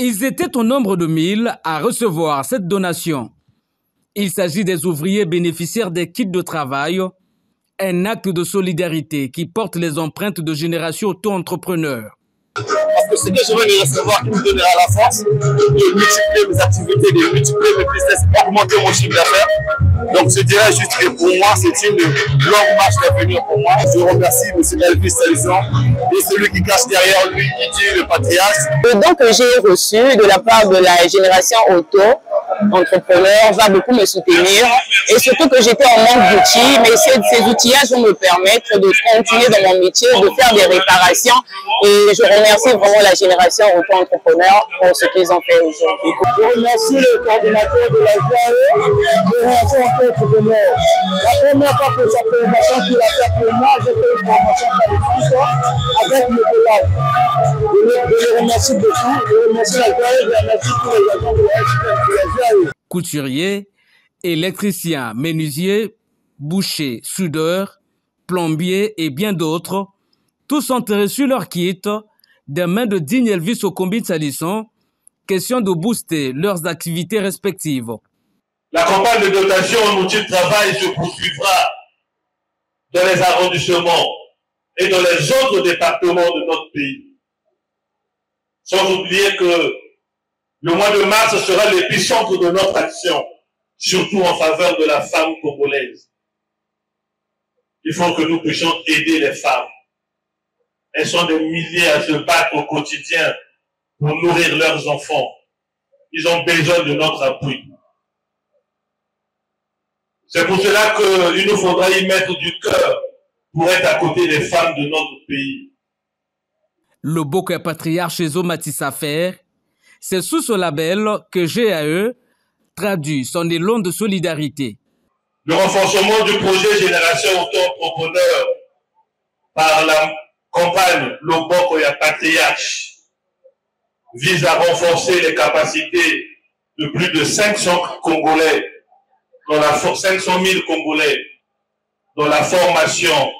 Ils étaient au nombre de 1000 à recevoir cette donation. Il s'agit des ouvriers bénéficiaires des kits de travail, un acte de solidarité qui porte les empreintes de Génération Auto-Entrepreneur. Parce que ce que je veux de recevoir, qui me donnera la force de multiplier mes activités, de multiplier mes business, augmenter mon chiffre d'affaires. Donc je dirais juste que pour moi, c'est une longue marche d'avenir pour moi. Je remercie M. Elvis Salison et celui qui cache derrière lui, qui dit le patriarche. Le don que j'ai reçu de la part de la Génération Auto-Entrepreneur va beaucoup me soutenir. Et surtout que j'étais en manque d'outils, mais ces outillages vont me permettre de continuer dans mon métier, de faire des réparations. Et je remercie vraiment la Génération Auto-Entrepreneur pour ce qu'ils ont fait aujourd'hui. Je remercie le coordinateur de la Génération Auto-Entrepreneur. La première fois que j'ai fait une formation qu'il a fait pour moi, j'ai fait une formation avec le collègue. Je le remercie beaucoup. Je remercie la Génération, je remercie tous les agents de la Génération. Couturiers, électriciens, menuisiers, bouchers, soudeurs, plombiers et bien d'autres, tous ont reçu leur kit des mains de digne Elvis Okombit Salison, question de booster leurs activités respectives. La campagne de dotation en outils de travail se poursuivra dans les arrondissements et dans les autres départements de notre pays. Sans oublier que le mois de mars sera l'épicentre de notre action, surtout en faveur de la femme congolaise. Il faut que nous puissions aider les femmes. Elles sont des milliers à se battre au quotidien pour nourrir leurs enfants. Ils ont besoin de notre appui. C'est pour cela qu'il nous faudra y mettre du cœur pour être à côté des femmes de notre pays. Le Bokeh Patriarche Ezo Matissafer, c'est sous ce label que GAE traduit son élan de solidarité. Le renforcement du projet Génération Auto-Entrepreneur par la campagne Le Bokeh Patriarche vise à renforcer les capacités de plus de 500 Congolais, 500 000 Congolais, dans la formation,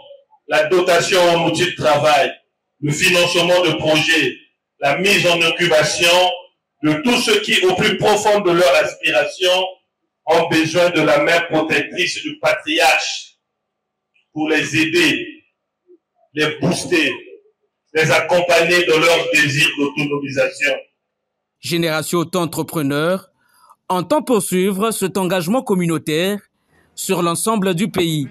la dotation en outils de travail, le financement de projets, la mise en incubation de tous ceux qui, au plus profond de leur aspiration, ont besoin de la main protectrice du patriarche pour les aider, les booster, les accompagner dans leur désir d'autonomisation. Génération Auto-Entrepreneur entend poursuivre cet engagement communautaire sur l'ensemble du pays.